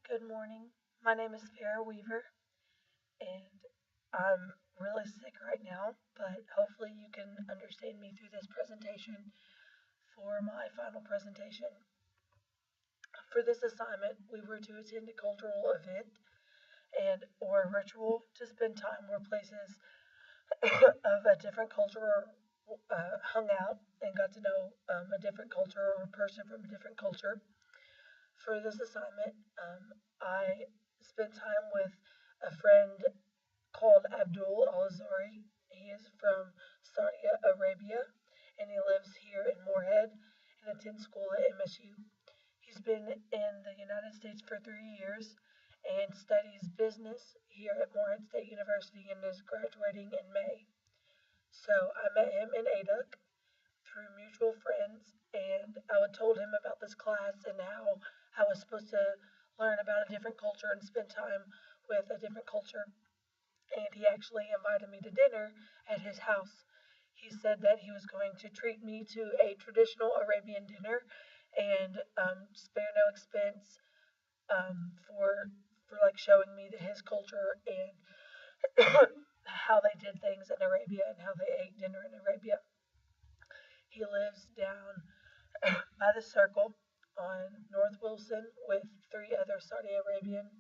Good morning. My name is Farah Weaver, and I'm really sick right now, but hopefully you can understand me through this presentation for my final presentation. For this assignment, we were to attend a cultural event and or a ritual to spend time where places of a different culture hung out and got to know a different culture or a person from a different culture. For this assignment, I spent time with a friend called Abdul Al-Azari. He is from Saudi Arabia and he lives here in Moorhead and attends school at MSU. He's been in the United States for 3 years and studies business here at Moorhead State University and is graduating in May. So I met him in ADUC through mutual friends, and I told him about this class and how I was supposed to learn about a different culture and spend time with a different culture. And he actually invited me to dinner at his house. He said that he was going to treat me to a traditional Arabian dinner and spare no expense for like showing me his culture and how they did things in Arabia and how they ate dinner in Arabia. He lives down by the circle on North Wilson with three other Saudi Arabians.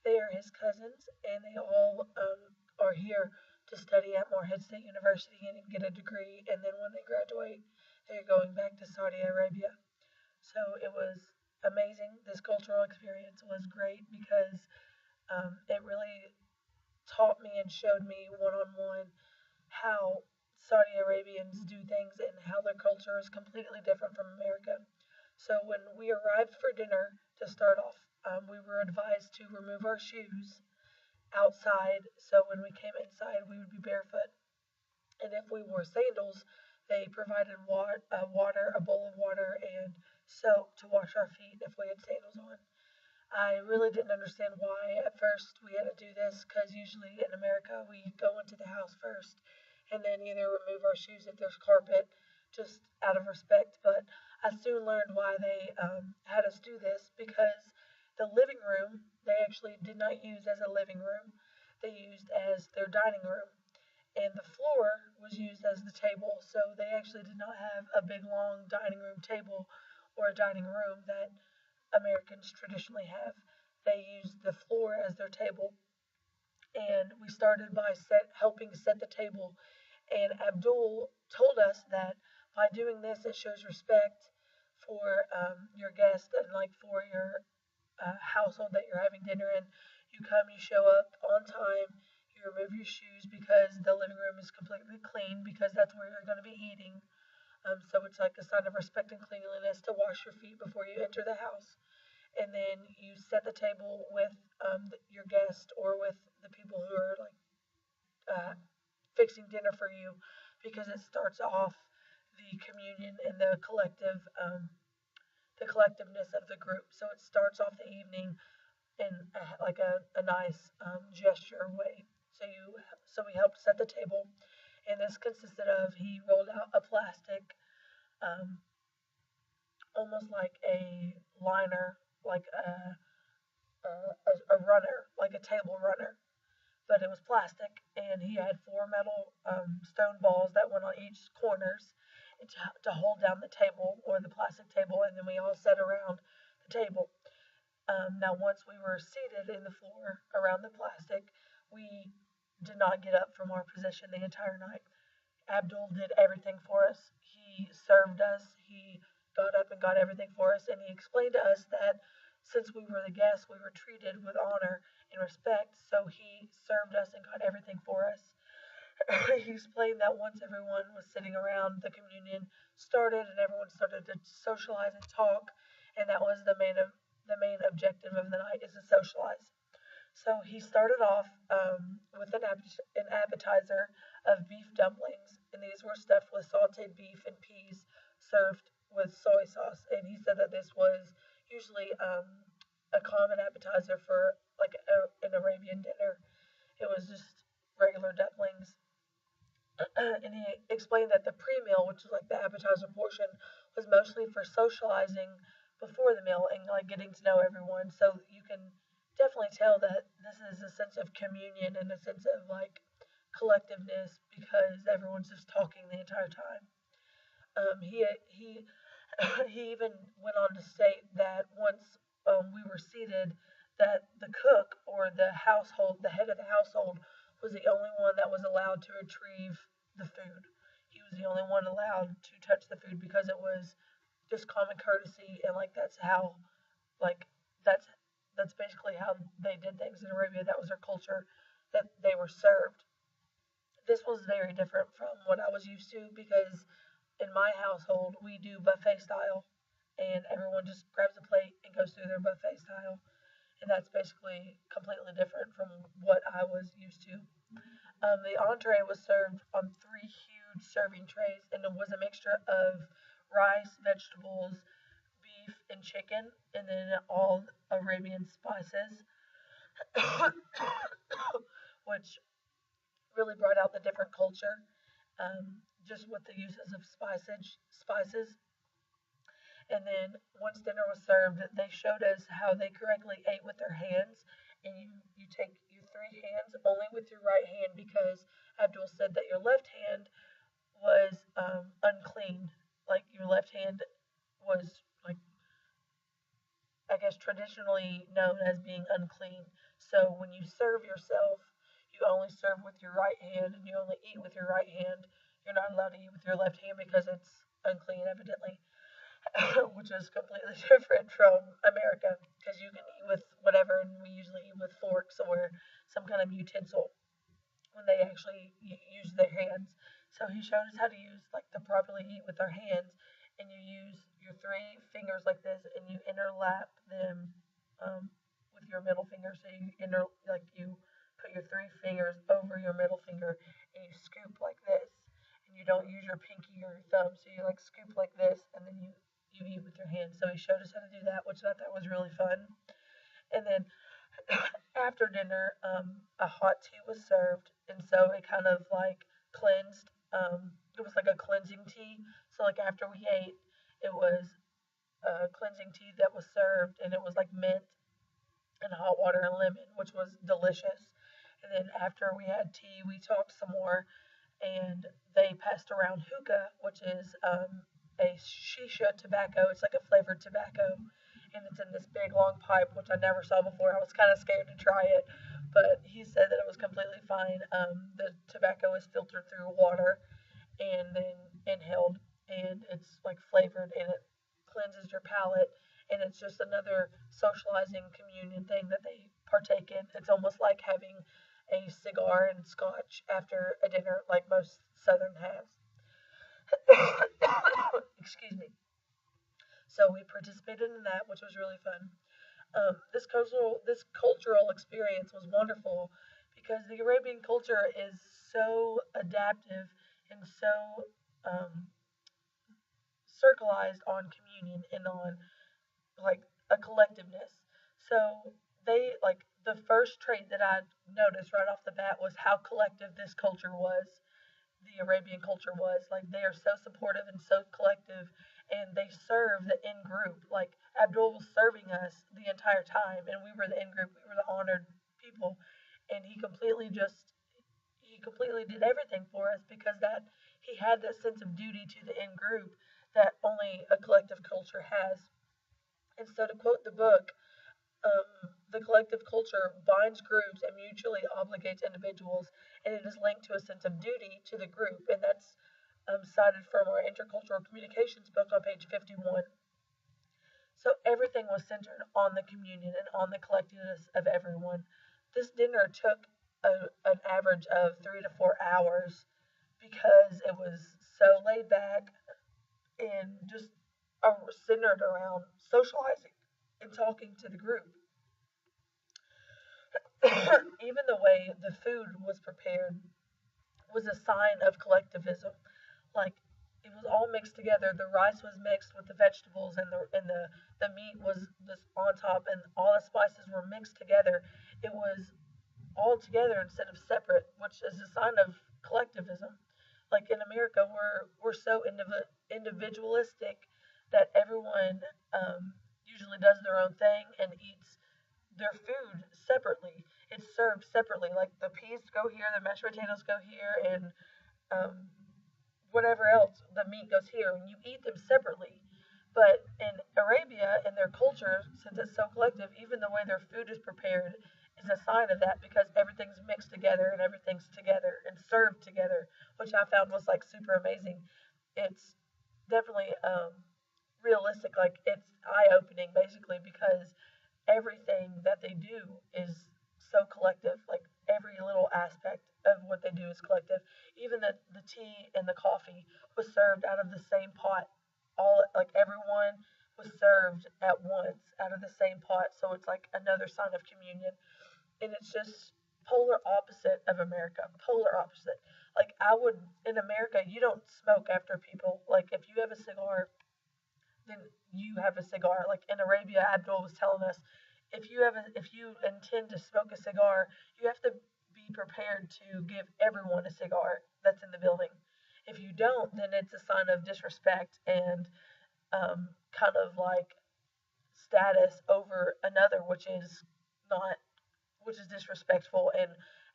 They are his cousins, and they all are here to study at Moorhead State University and get a degree. And then when they graduate, they're going back to Saudi Arabia. So it was amazing. This cultural experience was great because it really taught me and showed me one on one how Saudi Arabians do things and how their culture is completely different from America. So when we arrived for dinner to start off, we were advised to remove our shoes outside. So when we came inside, we would be barefoot. And if we wore sandals, they provided water, a bowl of water, and soap to wash our feet if we had sandals on. I really didn't understand why at first we had to do this because usually in America we go into the house first and then either remove our shoes if there's carpet just out of respect. But I soon learned why they had us do this because the living room they actually did not use as a living room, they used as their dining room. And the floor was used as the table, so they actually did not have a big long dining room table or a dining room that Americans traditionally have. They used the floor as their table, and we started by helping set the table. And Abdul told us that by doing this, it shows respect for your guest and like for your household that you're having dinner in. You come, you show up on time, you remove your shoes because the living room is completely clean because that's where you're going to be eating. So it's like a sign of respect and cleanliness to wash your feet before you enter the house. And then you set the table with your guest or with the people who are like uh, fixing dinner for you because it starts off the communion and the collectiveness of the group. So it starts off the evening in like a nice gesture way. So we helped set the table, and this consisted of he rolled out a plastic, um, almost like a liner, like a runner, like a table runner, but it was plastic, and he had four metal stone balls that went on each corners to hold down the table or the plastic table, and then we all sat around the table. Now, once we were seated in the floor around the plastic, we did not get up from our position the entire night. Abdul did everything for us. He served us. He got up and got everything for us. And he explained to us that since we were the guests, we were treated with honor and respect. So he served us and got everything for us. He explained that once everyone was sitting around, the communion started and everyone started to socialize and talk. And that was the main objective of the night is to socialize. So he started off with an appetizer of beef dumplings, and these were stuffed with sauteed beef and peas served with soy sauce. And he said that this was usually a common appetizer for like an Arabian dinner. It was just regular dumplings. And he explained that the pre meal, which is like the appetizer portion, was mostly for socializing before the meal and like getting to know everyone. So you can definitely tell that this is a sense of communion and a sense of like collectiveness because everyone's just talking the entire time. He he even went on to state that once we were seated, that the cook or the household, the head of the household, was the only one that was allowed to retrieve the food. He was the only one allowed to touch the food because it was just common courtesy and like like that's that's basically how they did things in Arabia. That was their culture that they were served. This was very different from what I was used to because in my household we do buffet style and everyone just grabs a plate and goes through their buffet style and that's basically completely different from what I was used to. The entree was served on three huge serving trays and it was a mixture of rice, vegetables, beef, and chicken, and then all Arabian spices, which really brought out the different culture. Just with the uses of spices. And then once dinner was served, they showed us how they correctly ate with their hands. And you take your three hands only with your right hand because Abdul said that your left hand was unclean. Like your left hand was like I guess traditionally known as being unclean. So when you serve yourself, you only serve with your right hand and you only eat with your right hand. You're not allowed to eat with your left hand because it's unclean, evidently, which is completely different from America because you can eat with whatever, and we usually eat with forks or some kind of utensil when they actually use their hands. So he showed us how to use like to properly eat with our hands, and you use your three fingers like this, and you interlap them with your middle finger. So you put your three fingers over your middle finger, and you scoop like this, and you don't use your pinky or your thumb. So you like scoop like this, and then you eat with your hands. So he showed us how to do that, which I thought was really fun. And then after dinner, a hot tea was served, and so it kind of like cleansed. It was like a cleansing tea. So like after we ate, it was a cleansing tea that was served, and it was like mint and hot water and lemon, which was delicious. And then after we had tea, we talked some more, and they passed around hookah, which is a shisha tobacco. It's like a flavored tobacco, and it's in this big long pipe, which I never saw before. I was kind of scared to try it, but he said that it was completely fine. The tobacco is filtered through water and then inhaled, and it's like flavored, and it cleanses your palate. And it's just another socializing communion thing that they partake in. It's almost like having a cigar and scotch after a dinner, like most Southern has. Excuse me. So we participated in that, which was really fun. This cultural experience was wonderful because the Arabian culture is so adaptive and so um, circleized on communion and on like a collectiveness. So they like the first trait that I noticed right off the bat was how collective this culture was. The Arabian culture was like they are so supportive and so collective, and they serve the in group. Like Abdul was serving us the entire time, and we were the in group. We were the honored people, and he completely did everything for us because that he had that sense of duty to the in group that only a collective culture has. And so, to quote the book, the collective culture binds groups and mutually obligates individuals, and it is linked to a sense of duty to the group. And that's cited from our intercultural communications book on page 51. So everything was centered on the communion and on the collectiveness of everyone. This dinner took an average of 3 to 4 hours because it was so laid back and just centered around socializing and talking to the group. Even the way the food was prepared was a sign of collectivism. Like it was all mixed together. The rice was mixed with the vegetables, and the meat was just on top, and all the spices were mixed together. It was all together instead of separate, which is a sign of collectivism. Like in America, we're so individualistic that everyone usually does their own thing and eats their food separately. It's served separately. Like the peas go here, the mashed potatoes go here, and um, whatever else, the meat goes here, and you eat them separately. But in Arabia, in their culture, since it's so collective, even the way their food is prepared is a sign of that because everything's mixed together and everything's together and served together, which I found was like super amazing. It's definitely realistic, like it's eye opening basically because everything that they do is so collective. Like every little aspect of what they do is collective. Even the tea and the coffee was served out of the same pot. All like everyone was served at once out of the same pot. So it's like another sign of communion. And it's just polar opposite of America. Polar opposite. Like I would in America, you don't smoke after people. Like if you have a cigar, then you have a cigar. Like in Arabia, Abdul was telling us, if you intend to smoke a cigar, you have to be prepared to give everyone a cigar that's in the building. If you don't, then it's a sign of disrespect and kind of like status over another, not, which is disrespectful in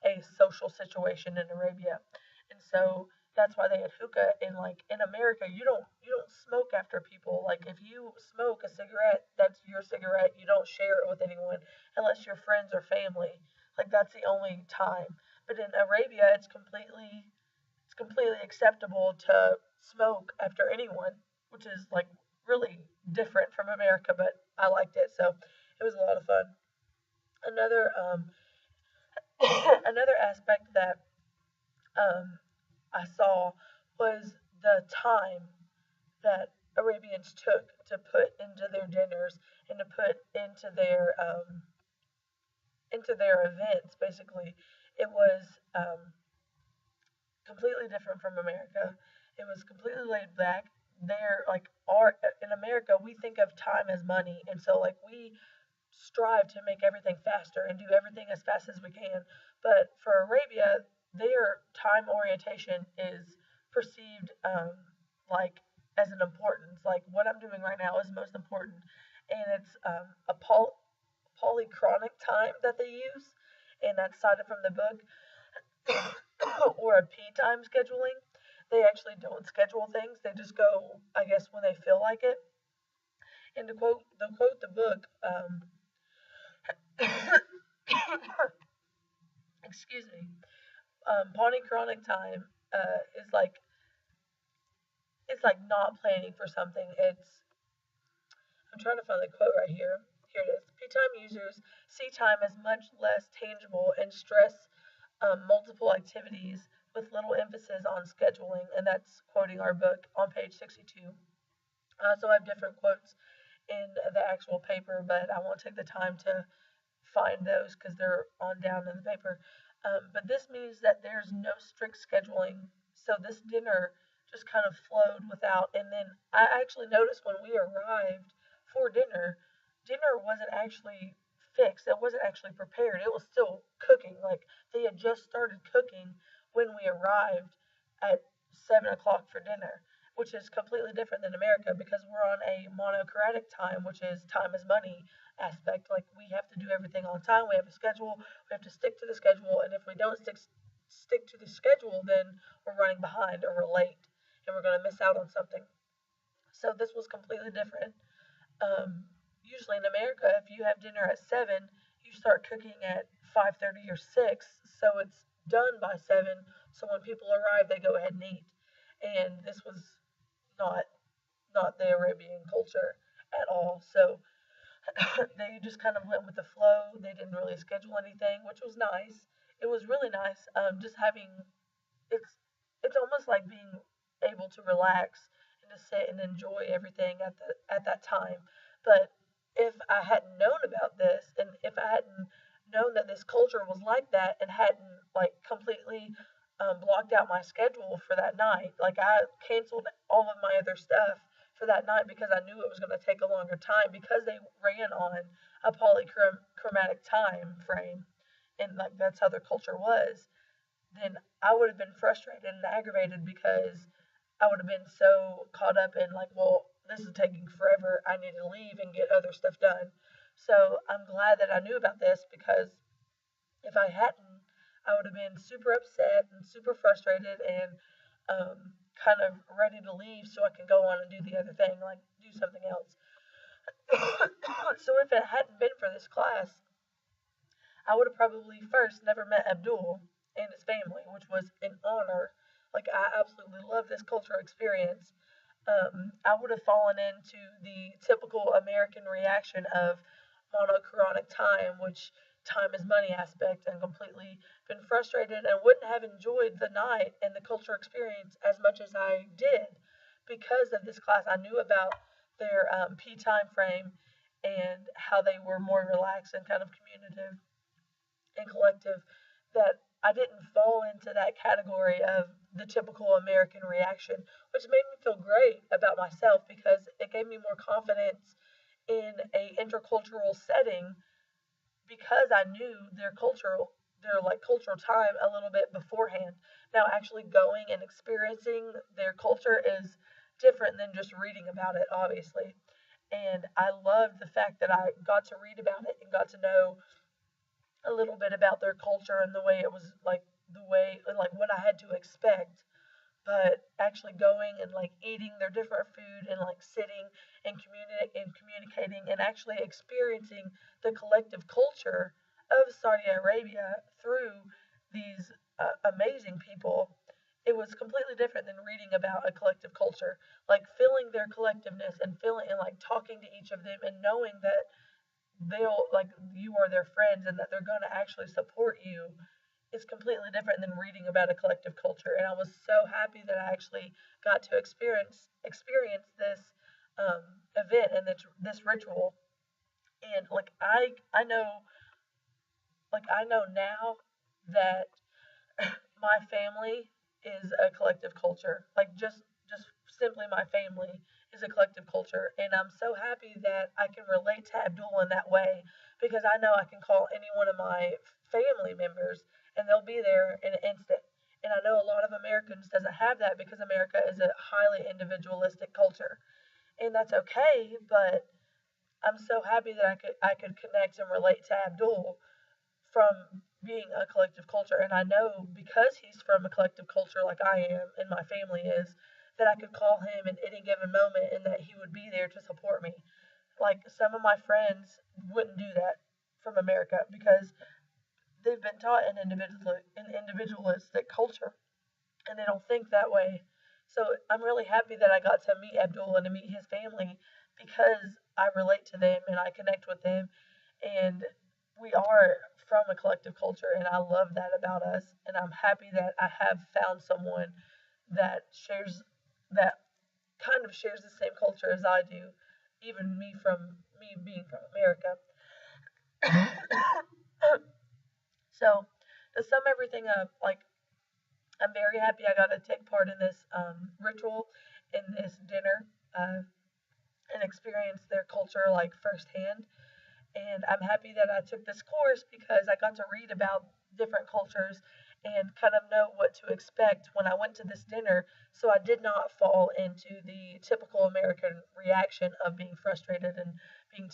a social situation in Arabia. And so that's why they had hookah in like in America you don't smoke after people. Like if you smoke a cigarette, that's your cigarette. You don't share it with anyone unless you're friends or family. Like that's the only time. But in Arabia it's completely acceptable to smoke after anyone, which is like really different from America, but I liked it, so it was a lot of fun. Another another aspect that I saw was the time that Arabians took to put into their dinners and to put into their events. Basically, it was completely different from America. It was completely laid back. There, like our in America, we think of time as money, and so like we strive to make everything faster and do everything as fast as we can. But for Arabia, their time orientation is perceived like as an importance. Like what I'm doing right now is most important, and it's a polychronic time that they use, and that's cited from the book, or a P time scheduling. They actually don't schedule things; they just go, I guess, when they feel like it. And to quote the book, excuse me, polychronic time is like it's like not planning for something. I'm trying to find the quote right here. Here it is. P-time users see time as much less tangible and stress multiple activities with little emphasis on scheduling, and that's quoting our book on page 62. I also have different quotes in the actual paper, but I won't take the time to find those because they're on down in the paper. But this means that there's no strict scheduling. So this dinner just kind of flowed without. And then I actually noticed when we arrived for dinner, dinner wasn't actually fixed. It wasn't actually prepared. It was still cooking. Like they had just started cooking when we arrived at 7 o'clock for dinner, which is completely different than America because we're on a monocratic time, which is time is money aspect. Like we have to do everything on time. We have a schedule. We have to stick to the schedule, and if we don't stick to the schedule, then we're running behind or we're late, and we're going to miss out on something. So this was completely different. Usually in America, if you have dinner at 7, you start cooking at 5:30 or 6, so it's done by 7. So when people arrive, they go ahead and eat. And this was not not the Arabian culture at all. So they just kind of went with the flow. They didn't really schedule anything, which was nice. It was really nice. Just having it's it's almost like being able to relax and to sit and enjoy everything at that time. But if I hadn't known about this, and if I hadn't known that this culture was like that, and hadn't like completely blocked out my schedule for that night, like I canceled all of my other stuff for that night because I knew it was going to take a longer time because they ran on a polychromatic time frame, and like that's how their culture was. Then I would have been frustrated and aggravated because I would have been so caught up in like, well, this is taking forever. I need to leave and get other stuff done. So I'm glad that I knew about this because if I hadn't, I would have been super upset and super frustrated and kind of ready to leave so I can go on and do the other thing, like do something else. So if it hadn't been for this class, I would have probably first never met Abdul and his family, which was an honor. Like, I absolutely love this cultural experience. I would have fallen into the typical American reaction of monochronic time, which time is money aspect, and completely been frustrated and wouldn't have enjoyed the night and the cultural experience as much as I did because of this class. I knew about their P time frame and how they were more relaxed and kind of communicative and collective, that I didn't fall into that category of the typical American reaction, which made me feel great about myself because it gave me more confidence in a intercultural setting because I knew their like cultural time a little bit beforehand. Now actually going and experiencing their culture is different than just reading about it, obviously. And I loved the fact that I got to read about it and got to know a little bit about their culture and the way it was like the way like what I had to expect, but actually going and like eating their different food and like sitting and communicating and actually experiencing the collective culture of Saudi Arabia through these amazing people. It was completely different than reading about a collective culture, like feeling their collectiveness and feeling and like talking to each of them and knowing that they'll like you are their friends and that they're going to actually support you is completely different than reading about a collective culture. And I was so happy that I actually got to experience this event and this ritual. And I know now that my family is a collective culture. Like just simply my family is a collective culture, and I'm so happy that I can relate to Abdul in that way because I know I can call any one of my family members and they'll be there in an instant. And I know a lot of Americans doesn't have that because America is a highly individualistic culture, and that's okay. But I'm so happy that I could connect and relate to Abdul from being a collective culture. And I know because he's from a collective culture like I am and my family is, that I could call him in any given moment and that he would be there to support me. Like some of my friends wouldn't do that from America because they've been taught an individualistic culture and they don't think that way. So I'm really happy that I got to meet Abdul and to meet his family because I relate to them and I connect with them, and we are from a collective culture, and I love that about us. And I'm happy that I have found someone that shares that kind of shares the same culture as I do, even me being from America. So to sum everything up, like I'm very happy I got to take part in this ritual, in this dinner, and experience their culture like firsthand. And I'm happy that I took this course because I got to read about different cultures and kind of know what to expect when I went to this dinner, so I did not fall into the typical American reaction of being frustrated and being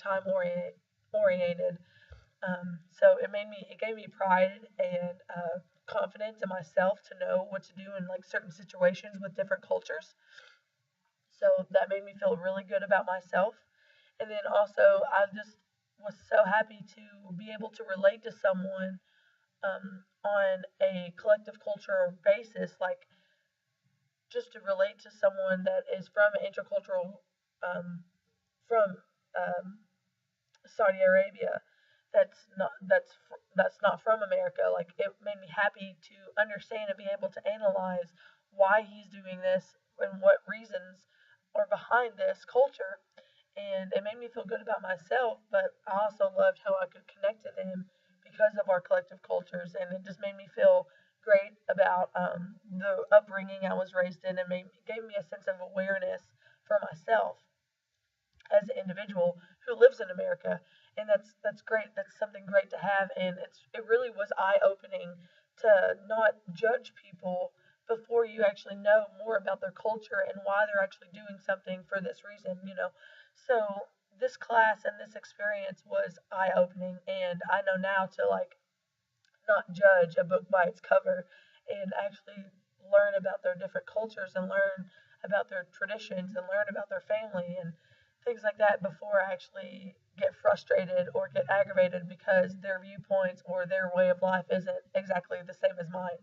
oriented. So it gave me pride and confidence in myself to know what to do in like certain situations with different cultures. So that made me feel really good about myself. And then also, I just was so happy to be able to relate to someone on a collective cultural basis, like just to relate to someone that is from an intercultural, from Saudi Arabia, that's not from America. Like it made me happy to understand and be able to analyze why he's doing this and what reasons are behind this culture, and it made me feel good about myself. But I also loved how I could connect to them because of our collective cultures, and it just made me feel great about the upbringing I was raised in, and gave me a sense of awareness for myself as an individual who lives in America, and that's great. That's something great to have, and it really was eye opening to not judge people before you actually know more about their culture and why they're actually doing something for this reason. So this class and this experience was eye opening, and I know now to like not judge a book by its cover and actually learn about their different cultures and learn about their traditions and learn about their family and things like that before I actually get frustrated or get aggravated because their viewpoints or their way of life isn't exactly the same as mine.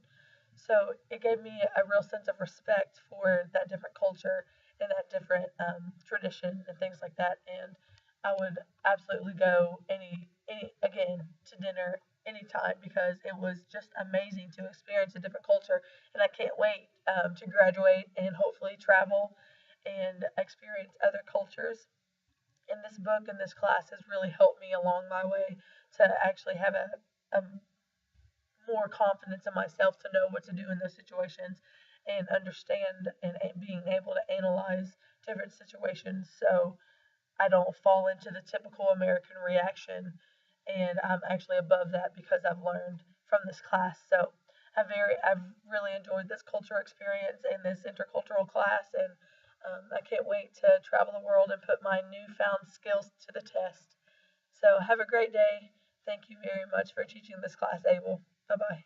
So it gave me a real sense of respect for that different culture and that different tradition and things like that. And I would absolutely go any again to dinner anytime because it was just amazing to experience a different culture. And I can't wait to graduate and hopefully travel and experience other cultures. And this book and this class has really helped me along my way to actually have a more confidence in myself to know what to do in those situations and understand and being able to analyze different situations so I don't fall into the typical American reaction and I'm actually above that because I've learned from this class. So I've really enjoyed this culture experience and this intercultural class, and I can't wait to travel the world and put my newfound skills to the test. So have a great day. Thank you very much for teaching this class, Abel. Bye bye.